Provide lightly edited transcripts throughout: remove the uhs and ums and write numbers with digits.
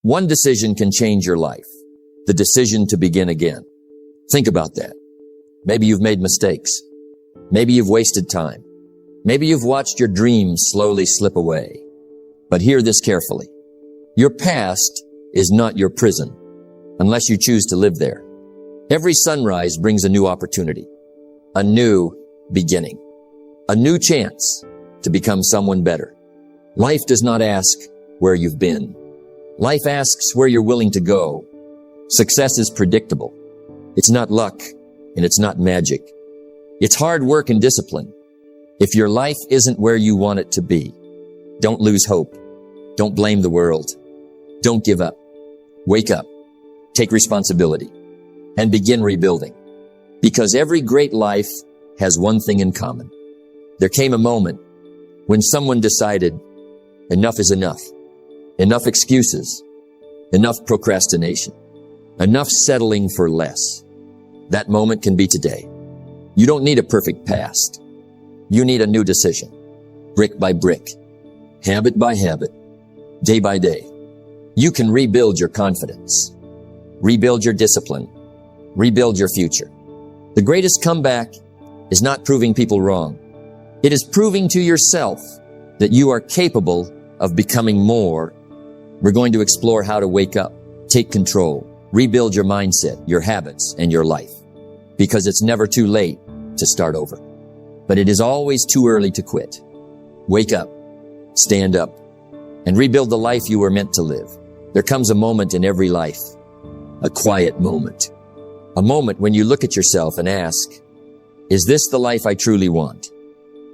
One decision can change your life. The decision to begin again. Think about that. Maybe you've made mistakes. Maybe you've wasted time. Maybe you've watched your dreams slowly slip away. But hear this carefully. Your past is not your prison, unless you choose to live there. Every sunrise brings a new opportunity, a new beginning, a new chance to become someone better. Life does not ask where you've been. Life asks where you're willing to go. Success is predictable. It's not luck, and it's not magic. It's hard work and discipline. If your life isn't where you want it to be, don't lose hope. Don't blame the world. Don't give up. Wake up. Take responsibility. And begin rebuilding. Because every great life has one thing in common. There came a moment when someone decided, enough is enough. Enough excuses. Enough procrastination. Enough settling for less. That moment can be today. You don't need a perfect past. You need a new decision. Brick by brick. Habit by habit. Day by day. You can rebuild your confidence. Rebuild your discipline. Rebuild your future. The greatest comeback is not proving people wrong. It is proving to yourself that you are capable of becoming more. We're going to explore how to wake up, take control, rebuild your mindset, your habits, and your life. Because it's never too late to start over. But it is always too early to quit. Wake up, stand up, and rebuild the life you were meant to live. There comes a moment in every life, a quiet moment. A moment when you look at yourself and ask, is this the life I truly want?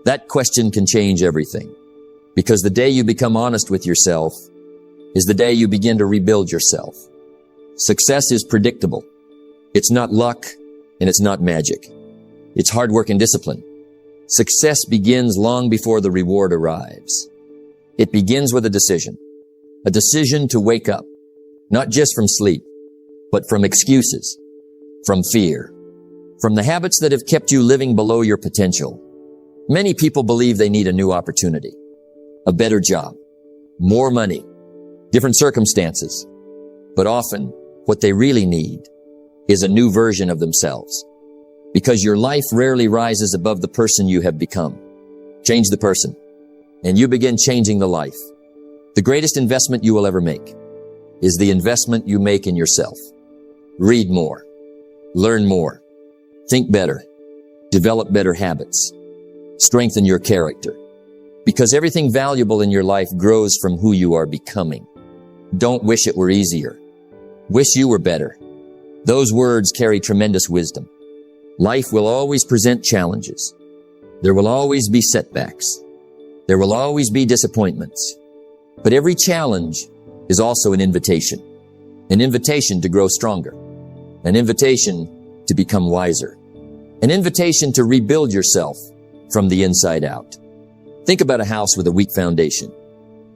That question can change everything. Because the day you become honest with yourself is the day you begin to rebuild yourself. Success is predictable. It's not luck and it's not magic. It's hard work and discipline. Success begins long before the reward arrives. It begins with a decision to wake up, not just from sleep, but from excuses, from fear, from the habits that have kept you living below your potential. Many people believe they need a new opportunity, a better job, more money, different circumstances. But often, what they really need is a new version of themselves. Because your life rarely rises above the person you have become. Change the person, and you begin changing the life. The greatest investment you will ever make is the investment you make in yourself. Read more, learn more, think better, develop better habits, strengthen your character. Because everything valuable in your life grows from who you are becoming. Don't wish it were easier. Wish you were better. Those words carry tremendous wisdom. Life will always present challenges. There will always be setbacks. There will always be disappointments. But every challenge is also an invitation to grow stronger, an invitation to become wiser, an invitation to rebuild yourself from the inside out. Think about a house with a weak foundation.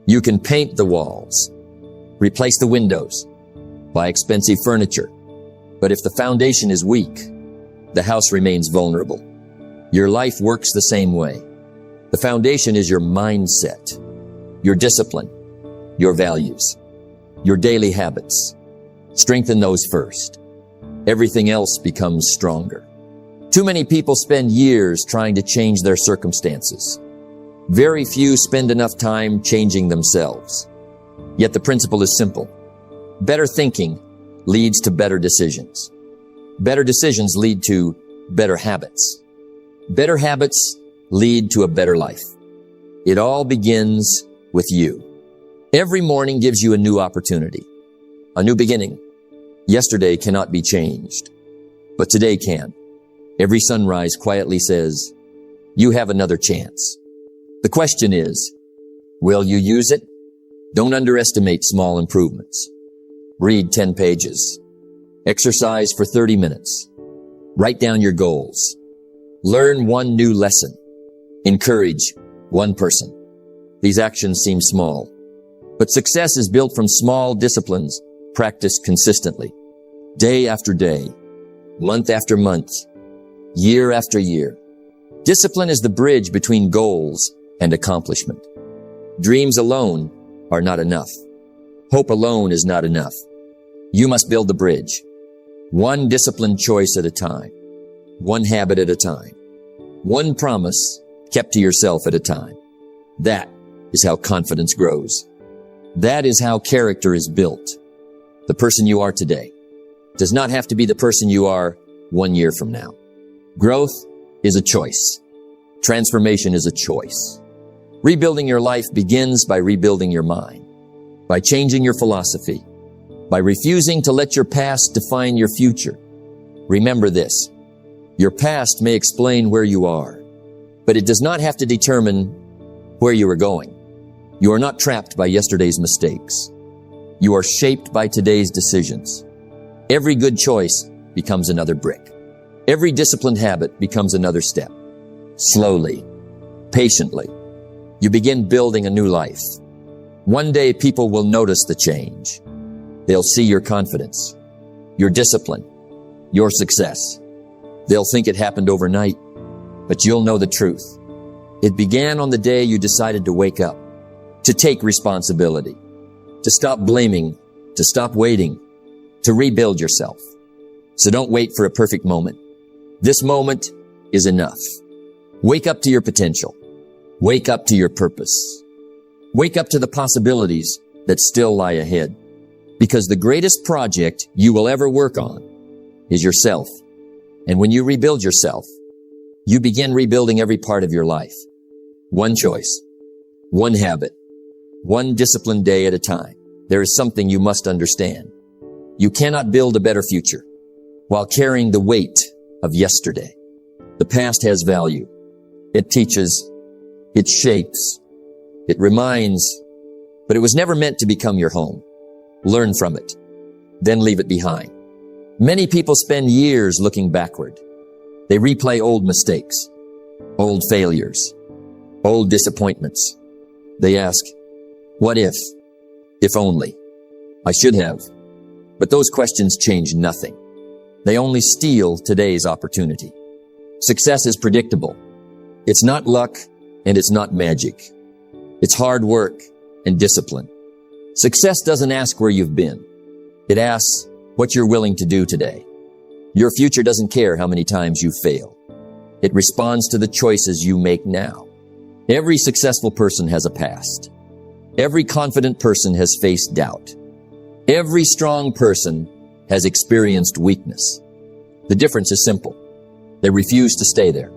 You can paint the walls, replace the windows, buy expensive furniture. But if the foundation is weak, the house remains vulnerable. Your life works the same way. The foundation is your mindset, your discipline, your values, your daily habits. Strengthen those first. Everything else becomes stronger. Too many people spend years trying to change their circumstances. Very few spend enough time changing themselves. Yet the principle is simple. Better thinking leads to better decisions. Better decisions lead to better habits. Better habits lead to a better life. It all begins with you. Every morning gives you a new opportunity, a new beginning. Yesterday cannot be changed, but today can. Every sunrise quietly says, you have another chance. The question is, will you use it? Don't underestimate small improvements. Read 10 pages. Exercise for 30 minutes. Write down your goals. Learn one new lesson. Encourage one person. These actions seem small, but success is built from small disciplines practiced consistently, day after day, month after month, year after year. Discipline is the bridge between goals and accomplishment. Dreams alone are not enough. Hope alone is not enough. You must build the bridge. One disciplined choice at a time. One habit at a time. One promise kept to yourself at a time. That is how confidence grows. That is how character is built. The person you are today does not have to be the person you are 1 year from now. Growth is a choice. Transformation is a choice. Rebuilding your life begins by rebuilding your mind, by changing your philosophy, by refusing to let your past define your future. Remember this, your past may explain where you are, but it does not have to determine where you are going. You are not trapped by yesterday's mistakes. You are shaped by today's decisions. Every good choice becomes another brick. Every disciplined habit becomes another step. Slowly, patiently, you begin building a new life. One day people will notice the change. They'll see your confidence, your discipline, your success. They'll think it happened overnight, but you'll know the truth. It began on the day you decided to wake up, to take responsibility, to stop blaming, to stop waiting, to rebuild yourself. So don't wait for a perfect moment. This moment is enough. Wake up to your potential. Wake up to your purpose. Wake up to the possibilities that still lie ahead. Because the greatest project you will ever work on is yourself. And when you rebuild yourself, you begin rebuilding every part of your life. One choice, one habit, one disciplined day at a time. There is something you must understand. You cannot build a better future while carrying the weight of yesterday. The past has value. It teaches, it shapes, it reminds, but it was never meant to become your home. Learn from it, then leave it behind. Many people spend years looking backward. They replay old mistakes, old failures, old disappointments. They ask, what if? If only. I should have. But those questions change nothing. They only steal today's opportunity. Success is predictable. It's not luck and it's not magic. It's hard work and discipline. Success doesn't ask where you've been. It asks what you're willing to do today. Your future doesn't care how many times you fail. It responds to the choices you make now. Every successful person has a past. Every confident person has faced doubt. Every strong person has experienced weakness. The difference is simple. They refused to stay there.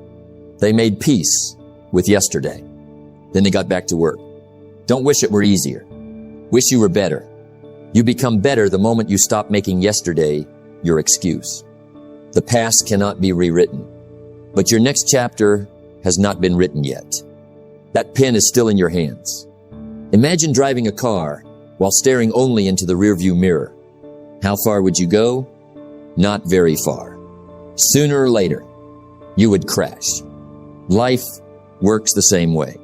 They made peace with yesterday. Then they got back to work. Don't wish it were easier. Wish you were better. You become better the moment you stop making yesterday your excuse. The past cannot be rewritten, but your next chapter has not been written yet. That pen is still in your hands. Imagine driving a car while staring only into the rearview mirror. How far would you go? Not very far. Sooner or later, you would crash. Life works the same way.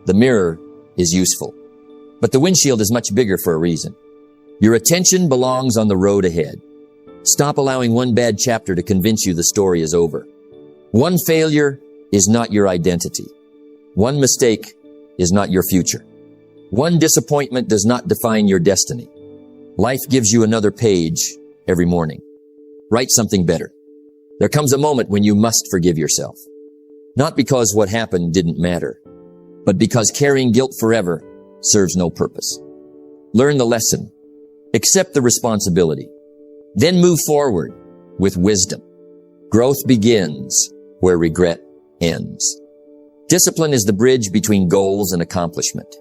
The mirror is useful, but the windshield is much bigger for a reason. Your attention belongs on the road ahead. Stop allowing one bad chapter to convince you the story is over. One failure is not your identity. One mistake is not your future. One disappointment does not define your destiny. Life gives you another page every morning. Write something better. There comes a moment when you must forgive yourself. Not because what happened didn't matter, but because carrying guilt forever serves no purpose. Learn the lesson. Accept the responsibility. Then move forward with wisdom. Growth begins where regret ends. Discipline is the bridge between goals and accomplishment.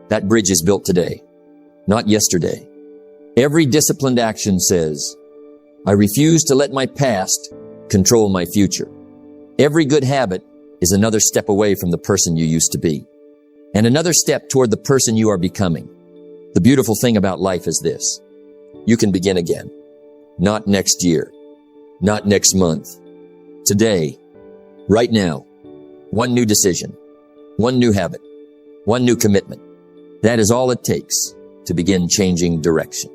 That bridge is built today, not yesterday. Every disciplined action says, I refuse to let my past control my future. Every good habit is another step away from the person you used to be, and another step toward the person you are becoming. The beautiful thing about life is this. You can begin again. Not next year. Not next month. Today. Right now. One new decision. One new habit. One new commitment. That is all it takes to begin changing direction.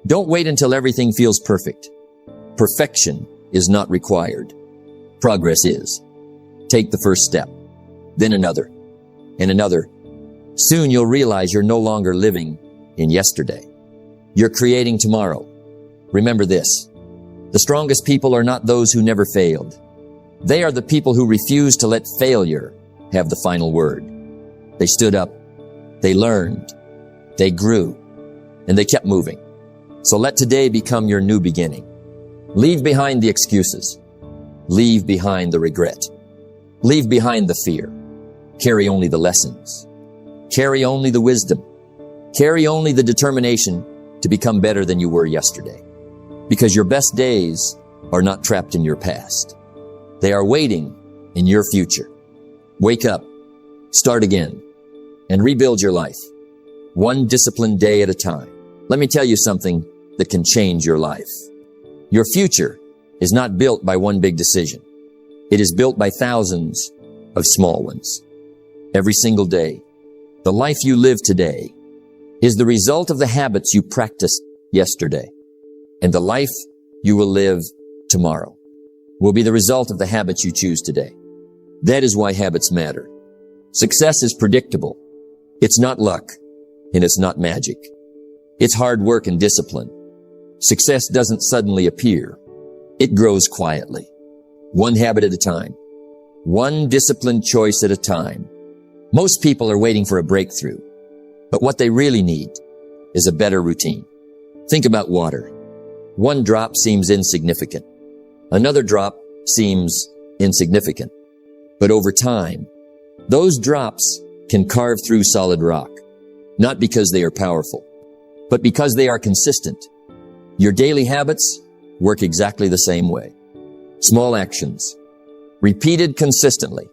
Don't wait until everything feels perfect. Perfection is not required. Progress is. Take the first step. Then another. And another. Soon you'll realize you're no longer living in yesterday. You're creating tomorrow. Remember this. The strongest people are not those who never failed. They are the people who refuse to let failure have the final word. They stood up, they learned, they grew, and they kept moving. So let today become your new beginning. Leave behind the excuses. Leave behind the regret. Leave behind the fear. Carry only the lessons. Carry only the wisdom. Carry only the determination to become better than you were yesterday. Because your best days are not trapped in your past. They are waiting in your future. Wake up, start again, and rebuild your life. One disciplined day at a time. Let me tell you something that can change your life. Your future is not built by one big decision. It is built by thousands of small ones. Every single day, the life you live today is the result of the habits you practiced yesterday. And the life you will live tomorrow will be the result of the habits you choose today. That is why habits matter. Success is predictable. It's not luck, and it's not magic. It's hard work and discipline. Success doesn't suddenly appear. It grows quietly. One habit at a time. One disciplined choice at a time. Most people are waiting for a breakthrough, but what they really need is a better routine. Think about water. One drop seems insignificant. Another drop seems insignificant. But over time, those drops can carve through solid rock, not because they are powerful, but because they are consistent. Your daily habits work exactly the same way. Small actions, repeated consistently,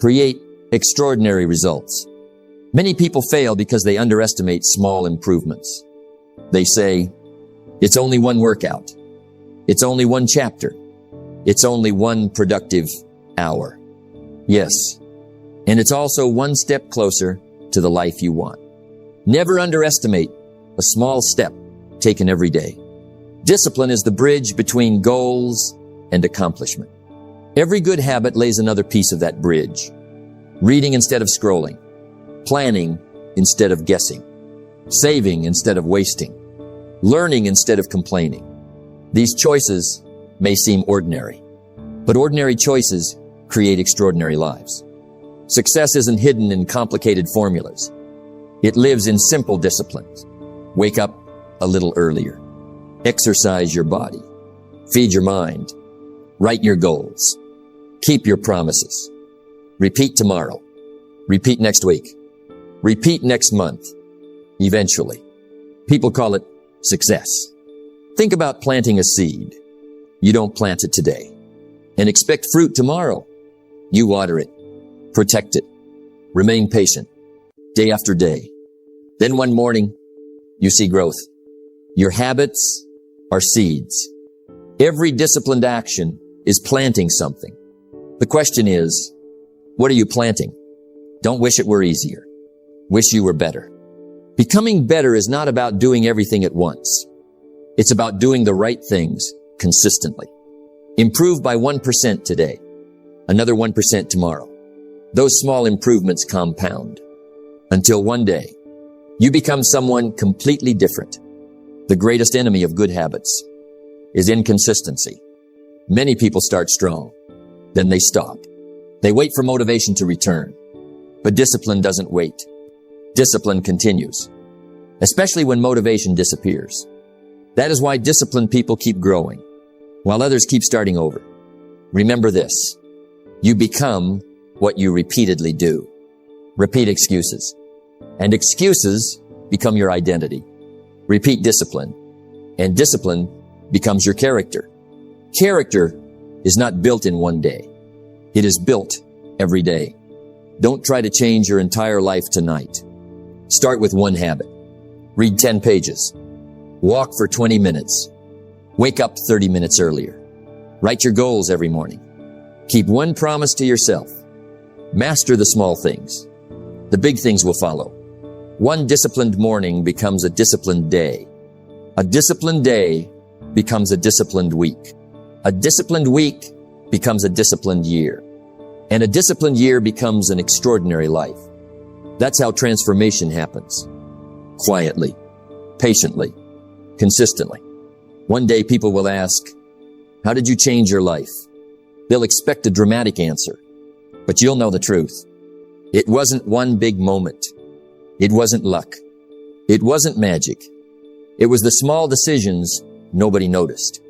create extraordinary results. Many people fail because they underestimate small improvements. They say, it's only one workout. It's only one chapter. It's only one productive hour. Yes, and it's also one step closer to the life you want. Never underestimate a small step taken every day. Discipline is the bridge between goals and accomplishment. Every good habit lays another piece of that bridge. Reading instead of scrolling. Planning instead of guessing. Saving instead of wasting. Learning instead of complaining. These choices may seem ordinary, but ordinary choices create extraordinary lives. Success isn't hidden in complicated formulas. It lives in simple disciplines. Wake up a little earlier. Exercise your body. Feed your mind. Write your goals. Keep your promises. Repeat tomorrow. Repeat next week. Repeat next month. Eventually. People call it success. Think about planting a seed. You don't plant it today and expect fruit tomorrow. You water it, protect it, remain patient, day after day. Then one morning, you see growth. Your habits are seeds. Every disciplined action is planting something. The question is, what are you planting? Don't wish it were easier. Wish you were better. Becoming better is not about doing everything at once. It's about doing the right things consistently. Improve by 1% today, another 1% tomorrow. Those small improvements compound until one day you become someone completely different. The greatest enemy of good habits is inconsistency. Many people start strong, then they stop. They wait for motivation to return. But discipline doesn't wait. Discipline continues, especially when motivation disappears. That is why disciplined people keep growing, while others keep starting over. Remember this. You become what you repeatedly do. Repeat excuses. And excuses become your identity. Repeat discipline. And discipline becomes your character. Character is not built in one day. It is built every day. Don't try to change your entire life tonight. Start with one habit. Read 10 pages. Walk for 20 minutes. Wake up 30 minutes earlier. Write your goals every morning. Keep one promise to yourself. Master the small things. The big things will follow. One disciplined morning becomes a disciplined day. A disciplined day becomes a disciplined week. A disciplined week becomes a disciplined year. And a disciplined year becomes an extraordinary life. That's how transformation happens. Quietly, patiently, consistently. One day people will ask, how did you change your life? They'll expect a dramatic answer, but you'll know the truth. It wasn't one big moment. It wasn't luck. It wasn't magic. It was the small decisions nobody noticed.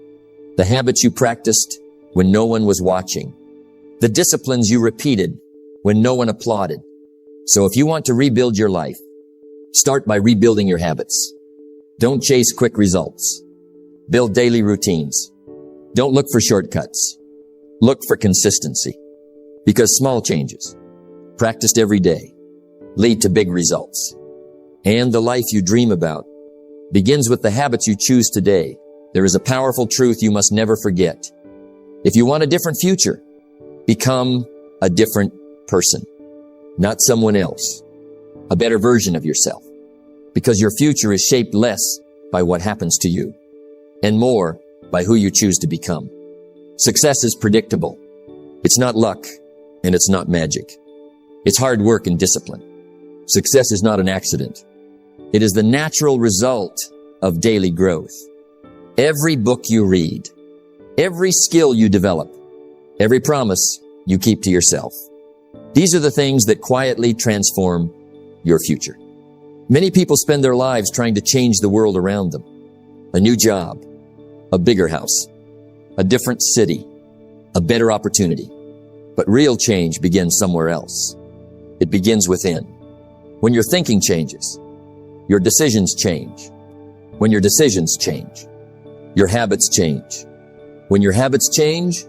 The habits you practiced when no one was watching. The disciplines you repeated when no one applauded. So if you want to rebuild your life, start by rebuilding your habits. Don't chase quick results. Build daily routines. Don't look for shortcuts. Look for consistency. Because small changes, practiced every day, lead to big results. And the life you dream about begins with the habits you choose today. There is a powerful truth you must never forget. If you want a different future, become a different person, not someone else, a better version of yourself, because your future is shaped less by what happens to you and more by who you choose to become. Success is predictable. It's not luck and it's not magic. It's hard work and discipline. Success is not an accident. It is the natural result of daily growth. Every book you read, every skill you develop, every promise you keep to yourself. These are the things that quietly transform your future. Many people spend their lives trying to change the world around them. A new job, a bigger house, a different city, a better opportunity. But real change begins somewhere else. It begins within. When your thinking changes, your decisions change. When your decisions change, your habits change. When your habits change,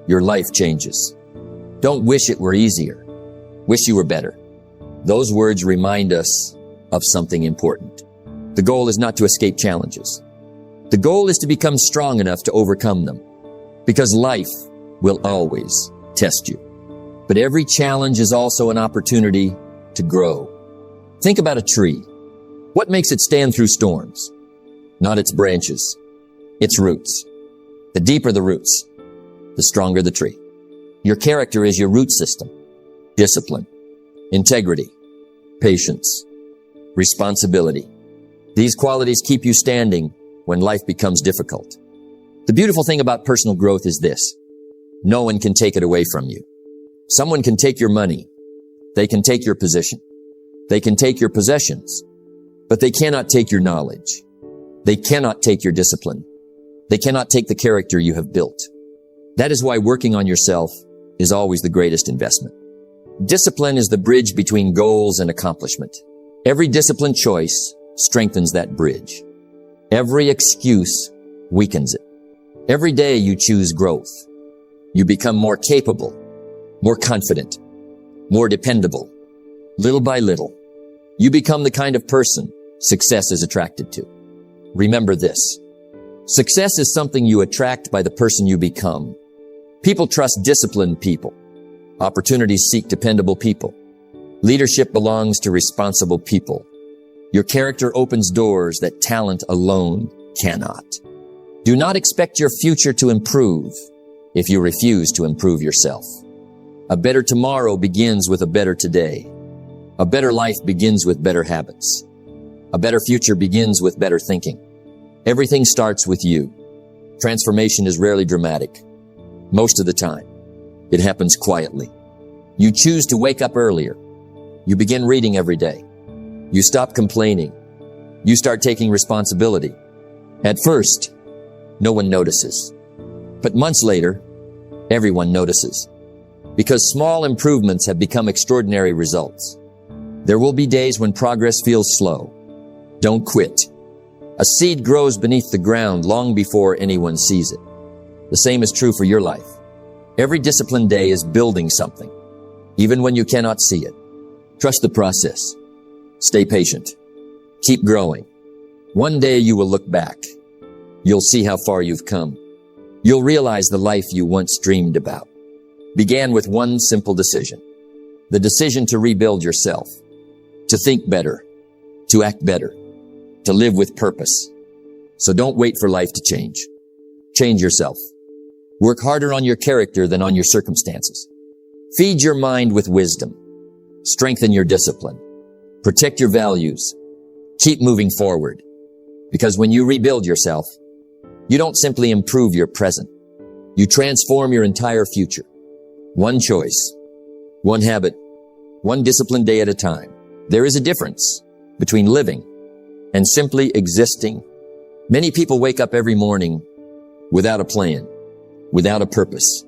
your life changes. Don't wish it were easier. Wish you were better. Those words remind us of something important. The goal is not to escape challenges. The goal is to become strong enough to overcome them, because life will always test you. But every challenge is also an opportunity to grow. Think about a tree. What makes it stand through storms? Not its branches, its roots. The deeper the roots, the stronger the tree. Your character is your root system. Discipline, integrity, patience, responsibility. These qualities keep you standing when life becomes difficult. The beautiful thing about personal growth is this. No one can take it away from you. Someone can take your money. They can take your position. They can take your possessions. But they cannot take your knowledge. They cannot take your discipline. They cannot take the character you have built. That is why working on yourself is always the greatest investment. Discipline is the bridge between goals and accomplishment. Every disciplined choice strengthens that bridge. Every excuse weakens it. Every day you choose growth. You become more capable, more confident, more dependable. Little by little, you become the kind of person success is attracted to. Remember this. Success is something you attract by the person you become. People trust disciplined people. Opportunities seek dependable people. Leadership belongs to responsible people. Your character opens doors that talent alone cannot. Do not expect your future to improve if you refuse to improve yourself. A better tomorrow begins with a better today. A better life begins with better habits. A better future begins with better thinking. Everything starts with you. Transformation is rarely dramatic. Most of the time, it happens quietly. You choose to wake up earlier. You begin reading every day. You stop complaining. You start taking responsibility. At first, no one notices. But months later, everyone notices. Because small improvements have become extraordinary results. There will be days when progress feels slow. Don't quit. A seed grows beneath the ground long before anyone sees it. The same is true for your life. Every disciplined day is building something, even when you cannot see it. Trust the process. Stay patient. Keep growing. One day you will look back. You'll see how far you've come. You'll realize the life you once dreamed about began with one simple decision. The decision to rebuild yourself, to think better, to act better, to live with purpose. So don't wait for life to change. Change yourself. Work harder on your character than on your circumstances. Feed your mind with wisdom. Strengthen your discipline. Protect your values. Keep moving forward. Because when you rebuild yourself, you don't simply improve your present. You transform your entire future. One choice, one habit, one disciplined day at a time. There is a difference between living and simply existing. Many people wake up every morning without a plan, without a purpose,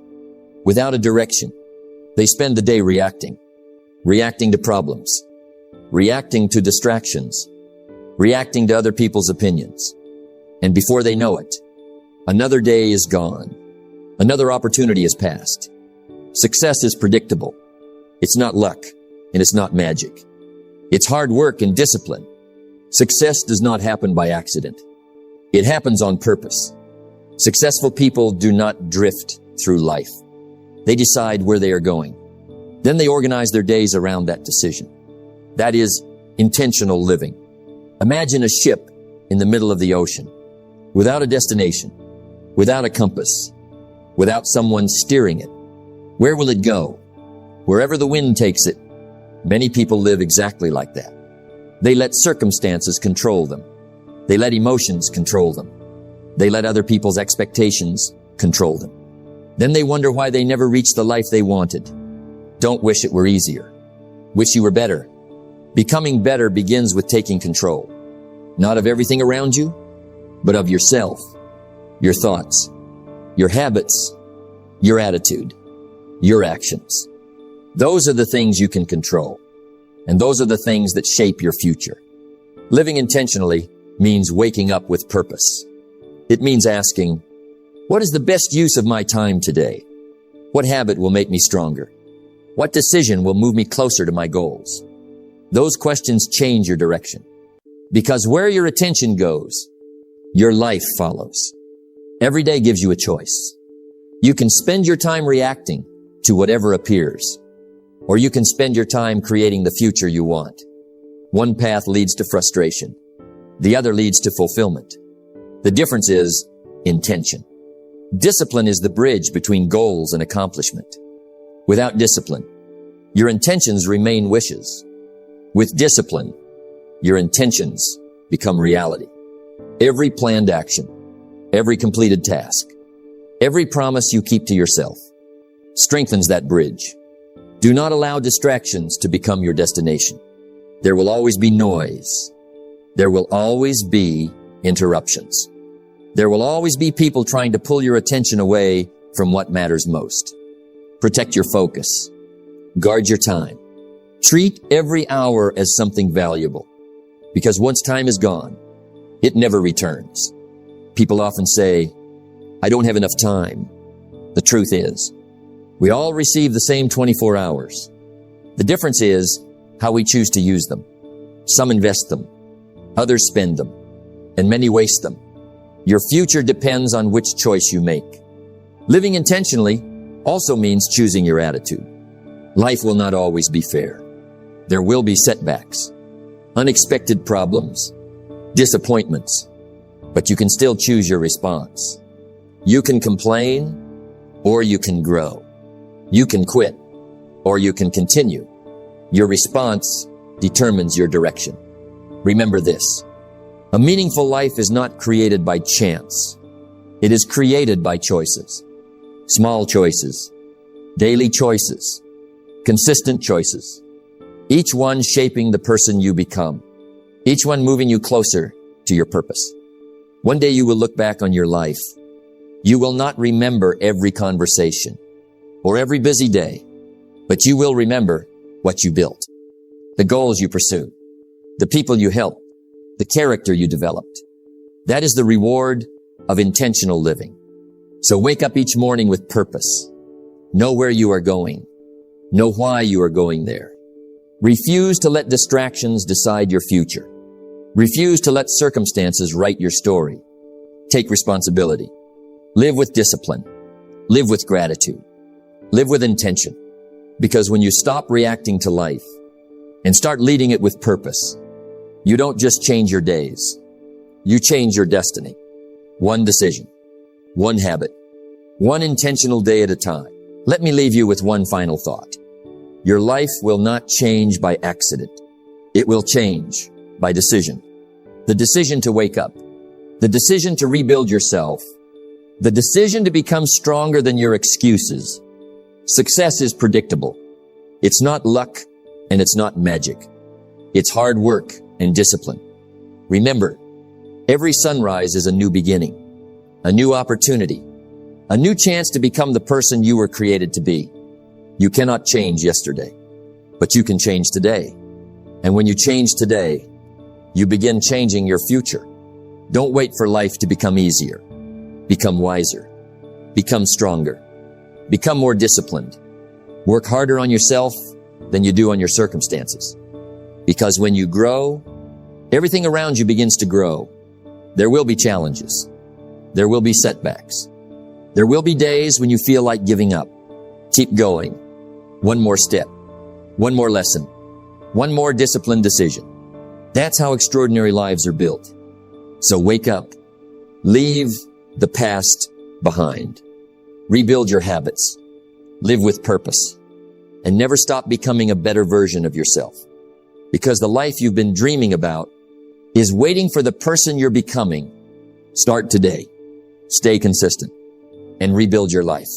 without a direction. They spend the day reacting to problems, reacting to distractions, reacting to other people's opinions. And before they know it, another day is gone. Another opportunity has passed. Success is predictable. It's not luck, and it's not magic. It's hard work and discipline. Success does not happen by accident. It happens on purpose. Successful people do not drift through life. They decide where they are going. Then they organize their days around that decision. That is intentional living. Imagine a ship in the middle of the ocean, without a destination, without a compass, without someone steering it. Where will it go? Wherever the wind takes it. Many people live exactly like that. They let circumstances control them. They let emotions control them. They let other people's expectations control them. Then they wonder why they never reached the life they wanted. Don't wish it were easier. Wish you were better. Becoming better begins with taking control, not of everything around you, but of yourself, your thoughts, your habits, your attitude, your actions. Those are the things you can control, and those are the things that shape your future. Living intentionally means waking up with purpose. It means asking, what is the best use of my time today? What habit will make me stronger? What decision will move me closer to my goals? Those questions change your direction. Because where your attention goes, your life follows. Every day gives you a choice. You can spend your time reacting to whatever appears, or you can spend your time creating the future you want. One path leads to frustration. The other leads to fulfillment. The difference is intention. Discipline is the bridge between goals and accomplishment. Without discipline, your intentions remain wishes. With discipline, your intentions become reality. Every planned action, every completed task, every promise you keep to yourself strengthens that bridge. Do not allow distractions to become your destination. There will always be noise. There will always be interruptions. There will always be people trying to pull your attention away from what matters most. Protect your focus. Guard your time. Treat every hour as something valuable, because once time is gone, it never returns. People often say, I don't have enough time. The truth is, we all receive the same 24 hours. The difference is how we choose to use them. Some invest them, others spend them, and many waste them. Your future depends on which choice you make. Living intentionally also means choosing your attitude. Life will not always be fair. There will be setbacks, unexpected problems, disappointments, but you can still choose your response. You can complain, or you can grow. You can quit, or you can continue. Your response determines your direction. Remember this: a meaningful life is not created by chance. It is created by choices. Small choices, daily choices, consistent choices. Each one shaping the person you become. Each one moving you closer to your purpose. One day you will look back on your life. You will not remember every conversation or every busy day, but you will remember what you built, the goals you pursued, the people you helped, the character you developed. That is the reward of intentional living. So wake up each morning with purpose. Know where you are going. Know why you are going there. Refuse to let distractions decide your future. Refuse to let circumstances write your story. Take responsibility. Live with discipline. Live with gratitude. Live with intention. Because when you stop reacting to life and start leading it with purpose, you don't just change your days. You change your destiny. One decision, one habit, one intentional day at a time. Let me leave you with one final thought. Your life will not change by accident. It will change by decision. The decision to wake up, The decision to rebuild yourself. The decision to become stronger than your excuses. Success is predictable. It's not luck and it's not magic. It's hard work and discipline. Remember, every sunrise is a new beginning, a new opportunity, a new chance to become the person you were created to be. You cannot change yesterday, but you can change today. And when you change today, you begin changing your future. Don't wait for life to become easier. Become wiser. Become stronger. Become more disciplined. Work harder on yourself than you do on your circumstances. Because when you grow, everything around you begins to grow. There will be challenges. There will be setbacks. There will be days when you feel like giving up. Keep going. One more step. One more lesson. One more disciplined decision. That's how extraordinary lives are built. So wake up. Leave the past behind. Rebuild your habits. Live with purpose. And never stop becoming a better version of yourself. Because the life you've been dreaming about is waiting for the person you're becoming. Start today. Stay consistent and rebuild your life.